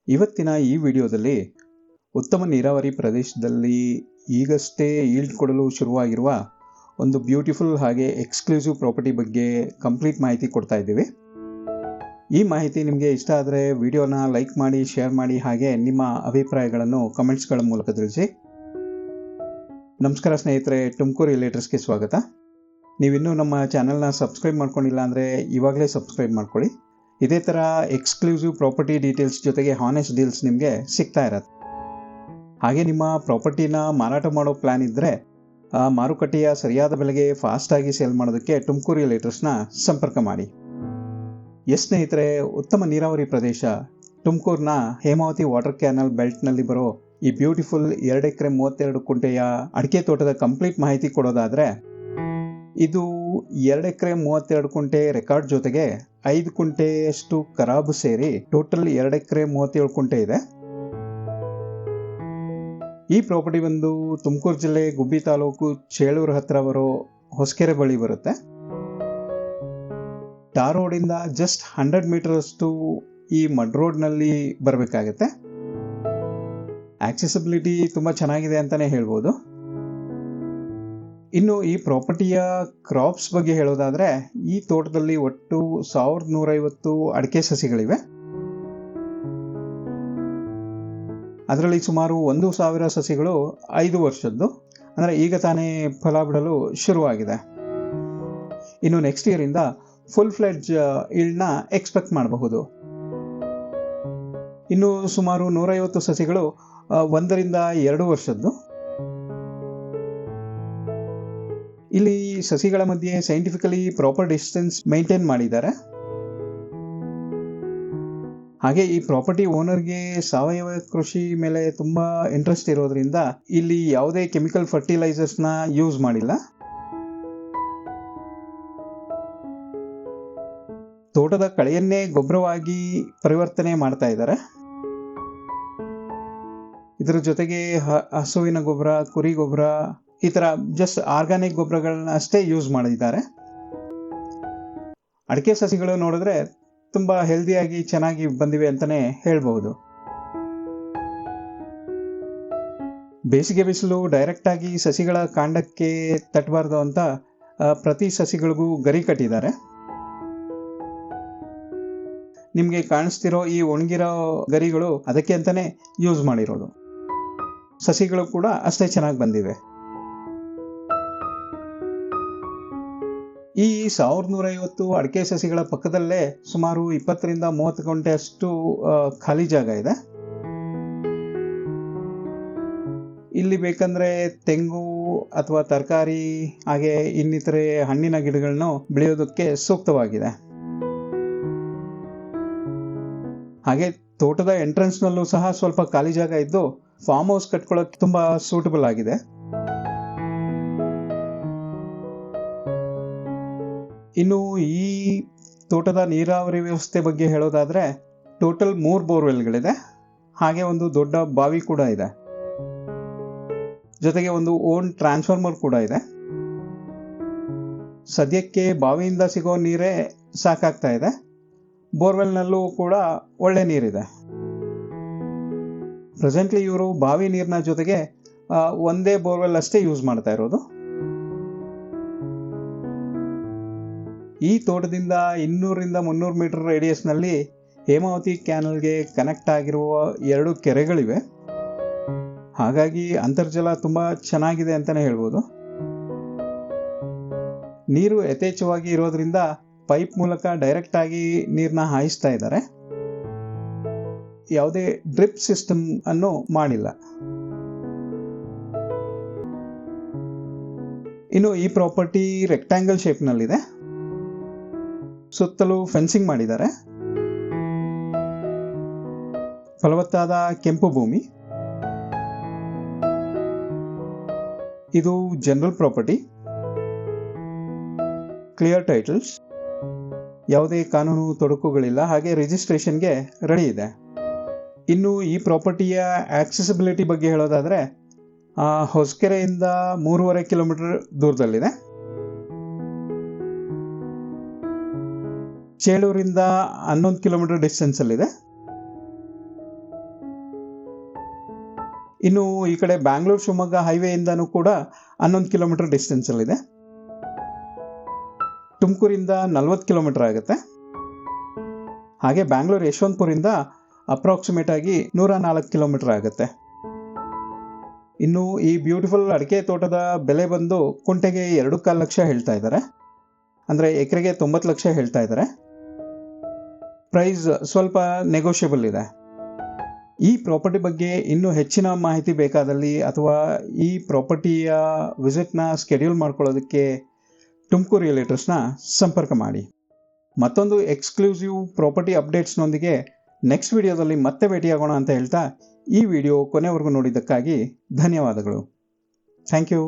ಇವತ್ತಿನ ಈ ವಿಡಿಯೋದಲ್ಲಿ ಉತ್ತಮ ನೀರಾವರಿ ಪ್ರದೇಶದಲ್ಲಿ ಈಗಷ್ಟೇ ಈಲ್ಡ್ ಕೊಡಲು ಶುರುವಾಗಿರುವ ಒಂದು ಬ್ಯೂಟಿಫುಲ್ ಹಾಗೆ ಎಕ್ಸ್ಕ್ಲೂಸಿವ್ ಪ್ರಾಪರ್ಟಿ ಬಗ್ಗೆ ಕಂಪ್ಲೀಟ್ ಮಾಹಿತಿ ಕೊಡ್ತಾ ಇದ್ದೀವಿ. ಈ ಮಾಹಿತಿ ನಿಮಗೆ ಇಷ್ಟ ಆದರೆ ವಿಡಿಯೋನ ಲೈಕ್ ಮಾಡಿ, ಶೇರ್ ಮಾಡಿ, ಹಾಗೆ ನಿಮ್ಮ ಅಭಿಪ್ರಾಯಗಳನ್ನು ಕಮೆಂಟ್ಸ್ಗಳ ಮೂಲಕ ತಿಳಿಸಿ. ನಮಸ್ಕಾರ ಸ್ನೇಹಿತರೆ, ತುಮಕೂರು ರಿಯಲ್ಟರ್ಸ್ಗೆ ಸ್ವಾಗತ. ನೀವಿನ್ನೂ ನಮ್ಮ ಚಾನಲ್ನ ಸಬ್ಸ್ಕ್ರೈಬ್ ಮಾಡ್ಕೊಂಡಿಲ್ಲ ಅಂದರೆ ಇವಾಗಲೇ ಸಬ್ಸ್ಕ್ರೈಬ್ ಮಾಡ್ಕೊಳ್ಳಿ. ಇದೇ ಥರ ಎಕ್ಸ್ಕ್ಲೂಸಿವ್ ಪ್ರಾಪರ್ಟಿ ಡೀಟೇಲ್ಸ್ ಜೊತೆಗೆ ಹಾನೆಸ್ಟ್ ಡೀಲ್ಸ್ ನಿಮಗೆ ಸಿಗ್ತಾ ಇರತ್ತೆ. ಹಾಗೆ ನಿಮ್ಮ ಪ್ರಾಪರ್ಟಿನ ಮಾರಾಟ ಮಾಡೋ ಪ್ಲ್ಯಾನ್ ಇದ್ದರೆ ಮಾರುಕಟ್ಟೆಯ ಸರಿಯಾದ ಬೆಲೆಗೆ ಫಾಸ್ಟಾಗಿ ಸೇಲ್ ಮಾಡೋದಕ್ಕೆ ತುಮಕೂರು ರಿಯಲ್ಟರ್ಸ್ನ ಸಂಪರ್ಕ ಮಾಡಿ. ಸ್ನೇಹಿತರೆ, ಉತ್ತಮ ನೀರಾವರಿ ಪ್ರದೇಶ ತುಮಕೂರಿನ ಹೇಮಾವತಿ ವಾಟರ್ ಕ್ಯಾನಲ್ ಬೆಲ್ಟ್ನಲ್ಲಿ ಬರೋ ಈ ಬ್ಯೂಟಿಫುಲ್ 2 ಎಕರೆ 32 ಕುಂಟೆಯ ಅಡಿಕೆ ತೋಟದ ಕಂಪ್ಲೀಟ್ ಮಾಹಿತಿ ಕೊಡೋದಾದರೆ, ಇದು 2 ಎಕರೆ 32 ಕುಂಟೆ ರೆಕಾರ್ಡ್ ಜೊತೆಗೆ 5 ಕುಂಟೆಯಷ್ಟು ಖರಾಬು ಸೇರಿ ಟೋಟಲ್ 2 ಎಕರೆ 37 ಕುಂಟೆ ಇದೆ. ಈ ಪ್ರಾಪರ್ಟಿ ಬಂದು ತುಮಕೂರು ಜಿಲ್ಲೆ ಗುಬ್ಬಿ ತಾಲೂಕು ಚೇಳೂರು ಹತ್ರ ಬರೋ ಹೊಸಕೆರೆ ಬಳಿ ಬರುತ್ತೆ. ಟಾರ್ ರೋಡಿಂದ ಜಸ್ಟ್ 100 ಮೀಟರ್ ಅಷ್ಟು ಈ ಮಡ್ ರೋಡ್ನಲ್ಲಿ ಬರಬೇಕಾಗತ್ತೆ. ಆಕ್ಸೆಸಿಬಿಲಿಟಿ ತುಂಬ ಚೆನ್ನಾಗಿದೆ ಅಂತಲೇ ಹೇಳ್ಬೋದು. ಇನ್ನು ಈ ಪ್ರಾಪರ್ಟಿಯ ಕ್ರಾಪ್ಸ್ ಬಗ್ಗೆ ಹೇಳೋದಾದರೆ, ಈ ತೋಟದಲ್ಲಿ ಒಟ್ಟು 1150 ಅಡಿಕೆ ಸಸಿಗಳಿವೆ. ಅದರಲ್ಲಿ ಸುಮಾರು 1000 ಸಸಿಗಳು 5 ವರ್ಷದ್ದು, ಅಂದರೆ ಈಗ ತಾನೇ ಫಲ ಬಿಡಲು ಶುರುವಾಗಿದೆ. ಇನ್ನು ನೆಕ್ಸ್ಟ್ ಇಯರಿಂದ ಫುಲ್ ಫ್ಲೆಡ್ಜ್ ಈಲ್ಡ್ನ ಎಕ್ಸ್ಪೆಕ್ಟ್ ಮಾಡಬಹುದು. ಇನ್ನು ಸುಮಾರು 150 ಸಸಿಗಳು 1 ರಿಂದ 2 ವರ್ಷದ್ದು. ಇಲ್ಲಿ ಸಸಿಗಳ ಮಧ್ಯೆ ಸೈಂಟಿಫಿಕಲಿ ಪ್ರಾಪರ್ ಡಿಸ್ಟೆನ್ಸ್ ಮೇಂಟೈನ್ ಮಾಡಿದ್ದಾರೆ. ಹಾಗೆ ಈ ಪ್ರಾಪರ್ಟಿ ಓನರ್ಗೆ ಸಾವಯವ ಕೃಷಿ ಮೇಲೆ ತುಂಬ ಇಂಟ್ರೆಸ್ಟ್ ಇರೋದ್ರಿಂದ ಇಲ್ಲಿ ಯಾವುದೇ ಕೆಮಿಕಲ್ ಫರ್ಟಿಲೈಸರ್ಸ್ನ ಯೂಸ್ ಮಾಡಿಲ್ಲ. ತೋಟದ ಕಳೆಯನ್ನೇ ಗೊಬ್ಬರವಾಗಿ ಪರಿವರ್ತನೆ ಮಾಡ್ತಾ ಇದ್ದಾರೆ. ಇದರ ಜೊತೆಗೆ ಹಸುವಿನ ಗೊಬ್ಬರ, ಕುರಿ ಗೊಬ್ಬರ, ಈ ಥರ ಜಸ್ಟ್ ಆರ್ಗ್ಯಾನಿಕ್ ಗೊಬ್ಬರಗಳನ್ನ ಅಷ್ಟೇ ಯೂಸ್ ಮಾಡಿದ್ದಾರೆ. ಅಡಿಕೆ ಸಸಿಗಳು ನೋಡಿದ್ರೆ ತುಂಬ ಹೆಲ್ದಿಯಾಗಿ ಚೆನ್ನಾಗಿ ಬಂದಿವೆ ಅಂತಲೇ ಹೇಳ್ಬಹುದು. ಬೇಸಿಗೆ ಬಿಸಿಲು ಡೈರೆಕ್ಟಾಗಿ ಸಸಿಗಳ ಕಾಂಡಕ್ಕೆ ತಟ್ಟಬಾರ್ದು ಅಂತ ಪ್ರತಿ ಸಸಿಗಳಿಗೂ ಗರಿ ಕಟ್ಟಿದ್ದಾರೆ. ನಿಮಗೆ ಕಾಣಿಸ್ತಿರೋ ಈ ಒಣಗಿರೋ ಗರಿಗಳು ಅದಕ್ಕೆ ಅಂತಲೇ ಯೂಸ್ ಮಾಡಿರೋದು. ಸಸಿಗಳು ಕೂಡ ಅಷ್ಟೇ ಚೆನ್ನಾಗಿ ಬಂದಿವೆ. ಈ 1150 ಅಡಿಕೆ ಸಸಿಗಳ ಪಕ್ಕದಲ್ಲೇ ಸುಮಾರು 20 ರಿಂದ 30 ಗುಂಟೆ ಅಷ್ಟು ಖಾಲಿ ಜಾಗ ಇದೆ. ಇಲ್ಲಿ ಬೇಕಂದ್ರೆ ತೆಂಗು ಅಥವಾ ತರಕಾರಿ ಹಾಗೆ ಇನ್ನಿತರೆ ಹಣ್ಣಿನ ಗಿಡಗಳನ್ನು ಬೆಳೆಯೋದಕ್ಕೆ ಸೂಕ್ತವಾಗಿದೆ. ಹಾಗೆ ತೋಟದ ಎಂಟ್ರೆನ್ಸ್ನಲ್ಲೂ ಸಹ ಸ್ವಲ್ಪ ಖಾಲಿ ಜಾಗ ಇದ್ದು ಫಾರ್ಮ್ ಹೌಸ್ ಕಟ್ಕೊಳ್ಳೋಕೆ ತುಂಬ ಸೂಟಬಲ್ ಆಗಿದೆ. ಇನ್ನು ಈ ತೋಟದ ನೀರಾವರಿ ವ್ಯವಸ್ಥೆ ಬಗ್ಗೆ ಹೇಳೋದಾದರೆ, ಟೋಟಲ್ 3 ಬೋರ್ವೆಲ್ಗಳಿದೆ. ಹಾಗೆ ಒಂದು ದೊಡ್ಡ ಬಾವಿ ಕೂಡ ಇದೆ. ಜೊತೆಗೆ ಒಂದು ಓನ್ ಟ್ರಾನ್ಸ್ಫಾರ್ಮರ್ ಕೂಡ ಇದೆ. ಸದ್ಯಕ್ಕೆ ಬಾವಿಯಿಂದ ಸಿಗೋ ನೀರೇ ಸಾಕಾಗ್ತಾ ಇದೆ. ಬೋರ್ವೆಲ್ನಲ್ಲೂ ಕೂಡ ಒಳ್ಳೆ ನೀರಿದೆ. ಪ್ರೆಸೆಂಟ್ಲಿ ಇವರು ಬಾವಿ ನೀರಿನ ಜೊತೆಗೆ ಒಂದೇ ಬೋರ್ವೆಲ್ ಅಷ್ಟೇ ಯೂಸ್ ಮಾಡ್ತಾ ಇರೋದು. ಈ ತೋಟದಿಂದ 200 ರಿಂದ 300 ಮೀಟರ್ ರೇಡಿಯಸ್ನಲ್ಲಿ ಹೇಮಾವತಿ ಕ್ಯಾನಲ್ಗೆ ಕನೆಕ್ಟ್ ಆಗಿರುವ 2 ಕೆರೆಗಳಿವೆ. ಹಾಗಾಗಿ ಅಂತರ್ಜಲ ತುಂಬ ಚೆನ್ನಾಗಿದೆ ಅಂತಲೇ ಹೇಳ್ಬೋದು. ನೀರು ಯಥೇಚ್ಛವಾಗಿ ಇರೋದ್ರಿಂದ ಪೈಪ್ ಮೂಲಕ ಡೈರೆಕ್ಟ್ ಆಗಿ ನೀರನ್ನ ಹಾಯಿಸ್ತಾ ಇದ್ದಾರೆ. ಯಾವುದೇ ಡ್ರಿಪ್ ಸಿಸ್ಟಮ್ ಅನ್ನು ಮಾಡಿಲ್ಲ. ಇನ್ನು ಈ ಪ್ರಾಪರ್ಟಿ ರೆಕ್ಟ್ಯಾಂಗಲ್ ಶೇಪ್ನಲ್ಲಿದೆ. ಸುತ್ತಲೂ ಫೆನ್ಸಿಂಗ್ ಮಾಡಿದ್ದಾರೆ. ಫಲವತ್ತಾದ ಕೆಂಪು ಭೂಮಿ. ಇದು ಜನರಲ್ ಪ್ರಾಪರ್ಟಿ. ಕ್ಲಿಯರ್ ಟೈಟಲ್ಸ್, ಯಾವುದೇ ಕಾನೂನು ತೊಡಕುಗಳಿಲ್ಲ. ಹಾಗೆ ರಿಜಿಸ್ಟ್ರೇಷನ್ಗೆ ರೆಡಿ ಇದೆ. ಇನ್ನು ಈ ಪ್ರಾಪರ್ಟಿಯ ಆಕ್ಸೆಸಿಬಿಲಿಟಿ ಬಗ್ಗೆ ಹೇಳೋದಾದರೆ, ಹೊಸಕೆರೆಯಿಂದ 3.5 ಕಿಲೋಮೀಟರ್ ದೂರದಲ್ಲಿದೆ. ಚೇಳೂರಿಂದ 11 ಕಿಲೋಮೀಟರ್ ಡಿಸ್ಟೆನ್ಸಲ್ಲಿದೆ. ಇನ್ನು ಈ ಕಡೆ ಬ್ಯಾಂಗ್ಳೂರು ಶಿವಮೊಗ್ಗ ಹೈವೇಯಿಂದನೂ ಕೂಡ 11 ಕಿಲೋಮೀಟರ್ ಡಿಸ್ಟೆನ್ಸಲ್ಲಿದೆ. ತುಮಕೂರಿಂದ 40 ಕಿಲೋಮೀಟರ್ ಆಗುತ್ತೆ. ಹಾಗೆ ಬ್ಯಾಂಗ್ಳೂರು ಯಶವಂತಪುರಿಂದ ಅಪ್ರಾಕ್ಸಿಮೇಟ್ ಆಗಿ 104 ಕಿಲೋಮೀಟರ್ ಆಗುತ್ತೆ. ಇನ್ನು ಈ ಬ್ಯೂಟಿಫುಲ್ ಅಡಿಕೆ ತೋಟದ ಬೆಲೆ ಬಂದು ಕುಂಟೆಗೆ 2.25 ಲಕ್ಷ ಹೇಳ್ತಾ ಇದ್ದಾರೆ. ಅಂದರೆ ಎಕರೆಗೆ 90 ಲಕ್ಷ ಹೇಳ್ತಾ ಇದ್ದಾರೆ. ಪ್ರೈಸ್ ಸ್ವಲ್ಪ ನೆಗೋಷಿಯಬಲ್ ಇದೆ. ಈ ಪ್ರಾಪರ್ಟಿ ಬಗ್ಗೆ ಇನ್ನೂ ಹೆಚ್ಚಿನ ಮಾಹಿತಿ ಬೇಕಾದಲ್ಲಿ ಅಥವಾ ಈ ಪ್ರಾಪರ್ಟಿಯ ವಿಸಿಟ್ನ ಸ್ಕೆಡ್ಯೂಲ್ ಮಾಡ್ಕೊಳ್ಳೋದಕ್ಕೆ ತುಮಕೂರು ರಿಯಲೇಟರ್ಸ್ನ ಸಂಪರ್ಕ ಮಾಡಿ. ಮತ್ತೊಂದು ಎಕ್ಸ್ಕ್ಲೂಸಿವ್ ಪ್ರಾಪರ್ಟಿ ಅಪ್ಡೇಟ್ಸ್ನೊಂದಿಗೆ ನೆಕ್ಸ್ಟ್ ವಿಡಿಯೋದಲ್ಲಿ ಮತ್ತೆ ಭೇಟಿಯಾಗೋಣ ಅಂತ ಹೇಳ್ತಾ ಈ ವಿಡಿಯೋ ಕೊನೆವರೆಗೂ ನೋಡಿದ್ದಕ್ಕಾಗಿ ಧನ್ಯವಾದಗಳು. Thank you.